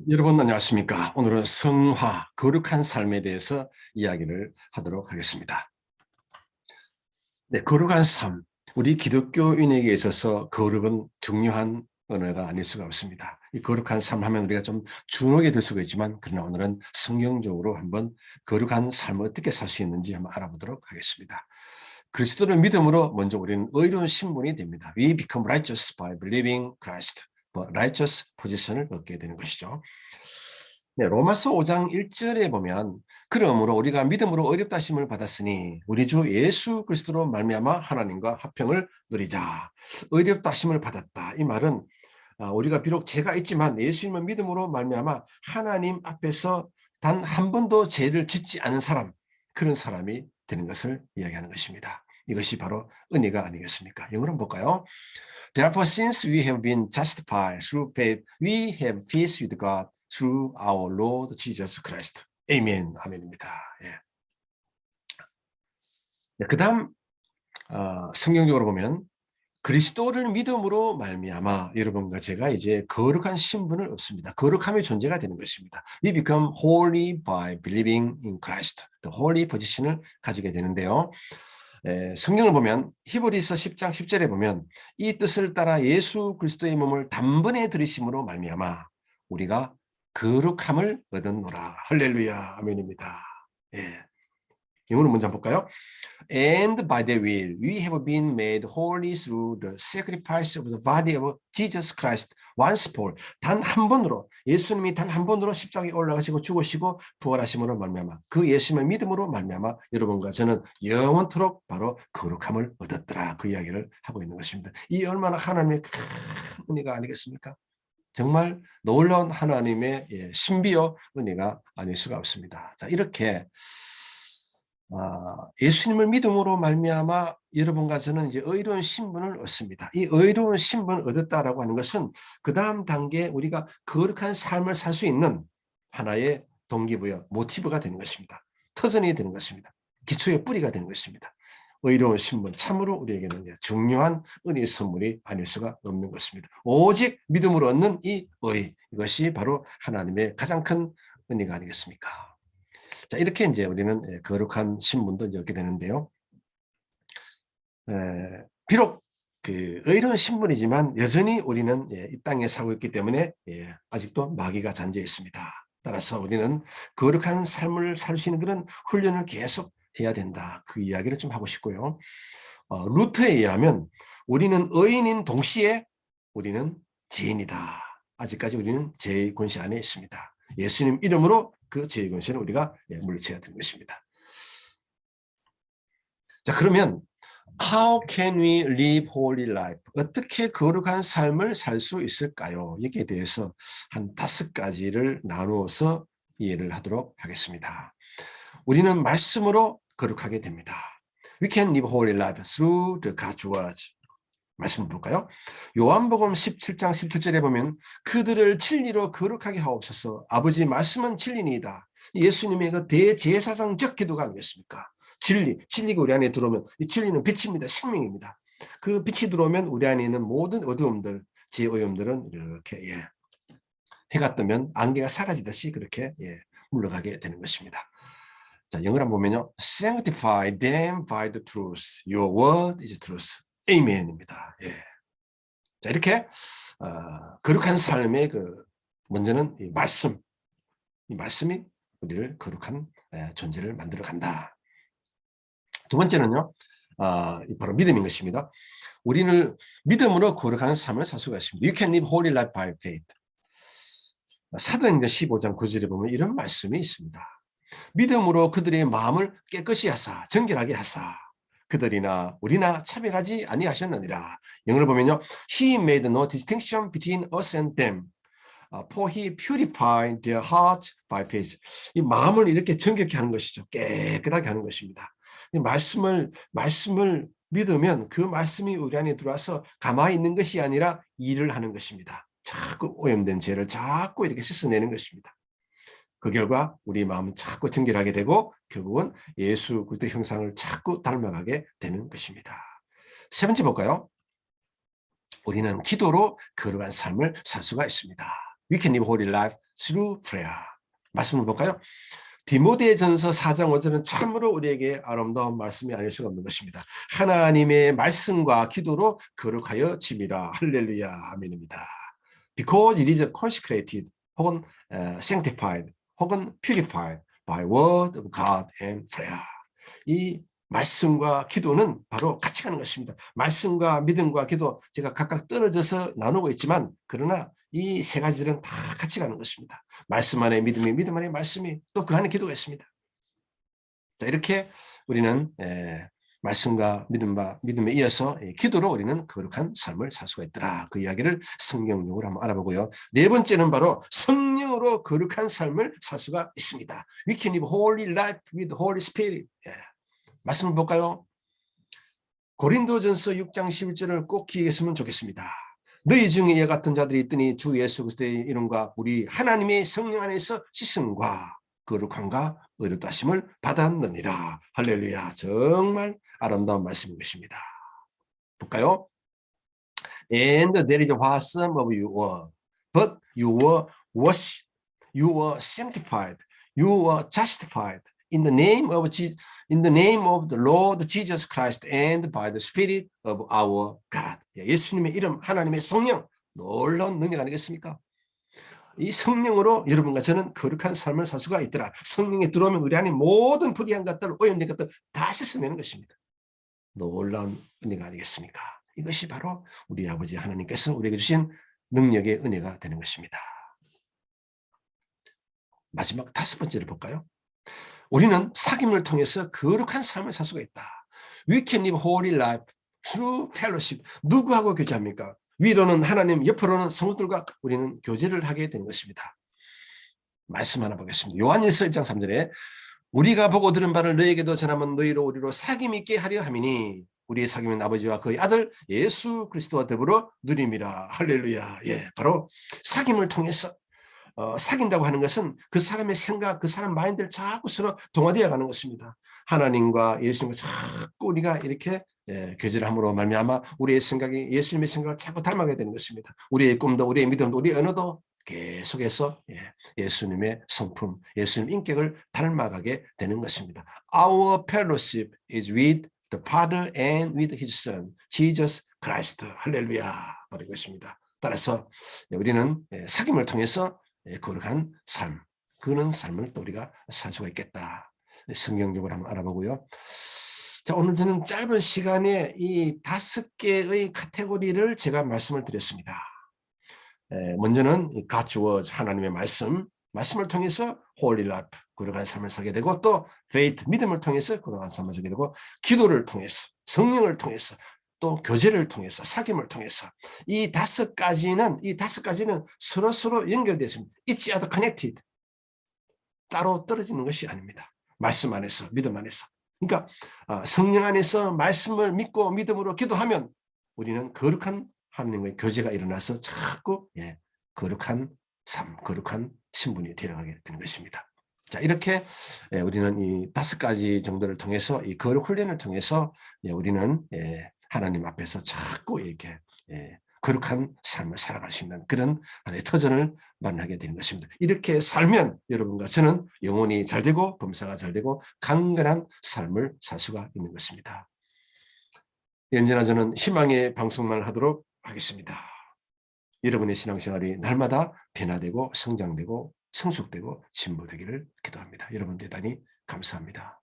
여러분 안녕하십니까? 오늘은 성화, 거룩한 삶에 대해서 이야기를 하도록 하겠습니다. 네, 거룩한 삶. 우리 기독교인에게 있어서 거룩은 중요한 언어가 아닐 수가 없습니다. 이 거룩한 삶 하면 우리가 좀 주눅이 들 수가 있지만, 그러나 오늘은 성경적으로 한번 거룩한 삶을 어떻게 살 수 있는지 한번 알아보도록 하겠습니다. 그리스도를 믿음으로 먼저 우리는 의로운 신분이 됩니다. We become righteous by believing Christ. righteous 포지션을 얻게 되는 것이죠. 네, 로마서 5장 1절에 보면 그러므로 우리가 믿음으로 의롭다 하심을 받았으니 우리 주 예수 그리스도로 말미암아 하나님과 화평을 누리자. 의롭다 하심을 받았다. 이 말은 우리가 비록 죄가 있지만 예수님을 믿음으로 말미암아 하나님 앞에서 단 한 번도 죄를 짓지 않은 사람, 그런 사람이 되는 것을 이야기하는 것입니다. 이것이 바로 은혜가 아니겠습니까? 영어로 한번 볼까요? Therefore, since we have been justified through faith, we have peace with God through our Lord Jesus Christ. 아멘. 아멘입니다. 예. 그 다음 성경적으로 보면 그리스도를 믿음으로 말미암아 여러분과 제가 이제 거룩한 신분을 얻습니다. 거룩함의 존재가 되는 것입니다. We become holy by believing in Christ. The holy position을 가지게 되는데요. 성경을 보면 히브리서 10장 10절에 보면 이 뜻을 따라 예수 그리스도의 몸을 단번에 들이심으로 말미암아 우리가 거룩함을 얻었노라. 할렐루야. 아멘입니다. 예. 영어로 먼저 한번 볼까요? And by the will we have been made holy through the sacrifice of the body of Jesus Christ once for all. 단 한 번으로 예수님이 단 한 번으로 십자가에 올라가시고 죽으시고 부활하심으로 말미암아 그 예수님의 믿음으로 말미암아 여러분과 저는 영원토록 바로 거룩함을 얻었더라. 그 이야기를 하고 있는 것입니다. 이 얼마나 하나님의 큰 은혜가 아니겠습니까? 정말 놀라운 하나님의 신비요 은혜가 아닐 수가 없습니다. 자, 이렇게 예수님을 믿음으로 말미암아 여러분과 저는 이제 의로운 신분을 얻습니다. 이 의로운 신분을 얻었다라고 하는 것은 그 다음 단계에 우리가 거룩한 삶을 살 수 있는 하나의 동기부여, 모티브가 되는 것입니다. 터전이 되는 것입니다. 기초의 뿌리가 되는 것입니다. 의로운 신분, 참으로 우리에게는 중요한 은혜의 선물이 아닐 수가 없는 것입니다. 오직 믿음으로 얻는 이 의, 이것이 바로 하나님의 가장 큰 은혜가 아니겠습니까? 자, 이렇게 이제 우리는 거룩한 신분도 이제 얻게 되는데요. 비록 그 의로운 신분이지만 여전히 우리는 이 땅에 살고 있기 때문에 아직도 마귀가 잔재 있습니다. 따라서 우리는 거룩한 삶을 살 수 있는 그런 훈련을 계속 해야 된다. 그 이야기를 좀 하고 싶고요. 루터에 의하면 우리는 의인인 동시에 우리는 죄인이다. 아직까지 우리는 죄의 권세 안에 있습니다. 예수님 이름으로 그 죄의 권세는 우리가 물리쳐야 되는 것입니다. 자, 그러면 How can we live holy life? 어떻게 거룩한 삶을 살 수 있을까요? 여기에 대해서 한 5가지를 나누어서 이해를 하도록 하겠습니다. 우리는 말씀으로 거룩하게 됩니다. We can live holy life through the God's words. 말씀 볼까요? 요한복음 17장 17절에 보면 그들을 진리로 거룩하게 하옵소서. 아버지 말씀은 진리니이다. 예수님의 그 대제사장적 기도가 아니겠습니까? 진리가 우리 안에 들어오면 이 진리는 빛입니다. 생명입니다. 그 빛이 들어오면 우리 안에 있는 모든 어두움들, 죄오염들은 이렇게 해가 뜨면 안개가 사라지듯이 그렇게 물러가게 되는 것입니다. 자, 영어를 한번 보면요. Sanctify them by the truth. Your word is truth. 아멘입니다. 예. 자, 이렇게 거룩한 삶의 먼저는 이 말씀이 우리를 거룩한 존재를 만들어 간다. 두 번째는요, 바로 믿음인 것입니다. 우리는 믿음으로 거룩한 삶을 살 수가 있습니다. You can live holy life by faith. 사도행전 15장 9절에 보면 이런 말씀이 있습니다. 믿음으로 그들의 마음을 깨끗이 하사 정결하게 하사 그들이나 우리나 차별하지 아니하셨느니라. 영어를 보면요, He made no distinction between us and them. For he purified their hearts by faith. 이 마음을 이렇게 정결케 하는 것이죠. 깨끗하게 하는 것입니다. 이 말씀을 믿으면 그 말씀이 우리 안에 들어와서 가만히 있는 것이 아니라 일을 하는 것입니다. 자꾸 오염된 죄를 자꾸 이렇게 씻어내는 것입니다. 그 결과 우리 마음은 자꾸 정결하게 되고 결국은 예수 그리스도 형상을 자꾸 닮아가게 되는 것입니다. 세 번째 볼까요? 우리는 기도로 거룩한 삶을 살 수가 있습니다. We can live holy life through prayer. 말씀을 볼까요? 디모데전서 4장 5절은 참으로 우리에게 아름다운 말씀이 아닐 수가 없는 것입니다. 하나님의 말씀과 기도로 거룩하여 짐이라. 할렐루야. 아멘입니다. Because it is consecrated 혹은 sanctified 혹은 purified by word of God and prayer. 이 말씀과 기도는 바로 같이 가는 것입니다. 말씀과 믿음과 기도 제가 각각 떨어져서 나누고 있지만 그러나 이 세 가지들은 다 같이 가는 것입니다. 말씀 안에 믿음이, 믿음 안에 말씀이, 또 그 안에 기도가 있습니다. 자, 이렇게 우리는 말씀과 믿음에 이어서 기도로 우리는 거룩한 삶을 살 수가 있더라. 그 이야기를 성경적으로 한번 알아보고요. 네 번째는 바로 성령으로 거룩한 삶을 살 수가 있습니다. We can live holy life with Holy Spirit. 말씀을 볼까요? 고린도전서 6장 11절을 꼭 기억했으면 좋겠습니다. 너희 중에 이와 같은 자들이 있더니 주 예수 그리스도의 이름과 우리 하나님의 성령 안에서 씻음과 거룩함과 의롭다 하심을 받았느니라. 할렐루야. 정말 아름다운 말씀인 것입니다. 볼까요? And there is what some of you were, but you were washed, you were sanctified, you were justified in the name of the Lord Jesus Christ and by the Spirit of our God. 예수님의 이름, 하나님의 성령, 놀라운 능력 아니겠습니까? 이 성령으로 여러분과 저는 거룩한 삶을 살 수가 있더라. 성령이 들어오면 우리 안에 모든 불의한 것들, 오염된 것들 다 씻어내는 것입니다. 놀라운 은혜가 아니겠습니까? 이것이 바로 우리 아버지 하나님께서 우리에게 주신 능력의 은혜가 되는 것입니다. 마지막 다섯 번째를 볼까요? 우리는 사귐을 통해서 거룩한 삶을 살 수가 있다. We can live holy life through fellowship. 누구하고 교제합니까? 위로는 하나님, 옆으로는 성도들과 우리는 교제를 하게 되는 것입니다. 말씀 하나 보겠습니다. 요한일서 1장 3절에 우리가 보고 들은 바를 너에게도 전하면 너희로 우리로 사귐 있게 하려 함이니 우리의 사귐은 아버지와 그의 아들 예수 그리스도와 더불어 누림이라. 할렐루야. 예, 바로 사귐을 통해서 사귄다고 하는 것은 그 사람의 생각, 그 사람 마인드를 자꾸 서로 동화되어 가는 것입니다. 하나님과 예수님과 자꾸 우리가 이렇게 교제를 함으로 말미암아 우리의 생각이 예수님의 생각을 자꾸 닮아가게 되는 것입니다. 우리의 꿈도, 우리의 믿음도, 우리의 언어도 계속해서 예수님의 성품, 예수님 인격을 닮아가게 되는 것입니다. Our fellowship is with the Father and with His Son, Jesus Christ. 할렐루야. 바로 이것입니다. 따라서 우리는 사귐을 통해서 거룩한 삶, 그런 삶을 또 우리가 살 수가 있겠다. 성경적으로 한번 알아보고요. 자, 오늘 저는 짧은 시간에 이 5개의 카테고리를 제가 말씀을 드렸습니다. 먼저는 God's Word, 하나님의 말씀을 통해서 Holy Life, 거룩한 삶을 살게 되고, 또 Faith, 믿음을 통해서 거룩한 삶을 살게 되고, 기도를 통해서, 성령을 통해서, 또 교제를 통해서, 사귐을 통해서 이 5가지는 서로 연결되어 있습니다. Each other connected. 따로 떨어지는 것이 아닙니다. 말씀 안에서, 믿음 안에서. 그러니까 성령 안에서 말씀을 믿고 믿음으로 기도하면 우리는 거룩한 하나님과의 교제가 일어나서 자꾸 거룩한 삶, 거룩한 신분이 되어가게 되는 것입니다. 자, 이렇게 우리는 이 5가지 정도를 통해서, 이 거룩 훈련을 통해서 우리는 하나님 앞에서 자꾸 이렇게 거룩한 삶을 살아갈 수 있는 그런 하나의 터전을 만나게 되는 것입니다. 이렇게 살면 여러분과 저는 영혼이 잘 되고 범사가 잘 되고 강건한 삶을 살 수가 있는 것입니다. 언제나 저는 희망의 방송만 하도록 하겠습니다. 여러분의 신앙생활이 날마다 변화되고 성장되고 성숙되고 진보되기를 기도합니다. 여러분 대단히 감사합니다.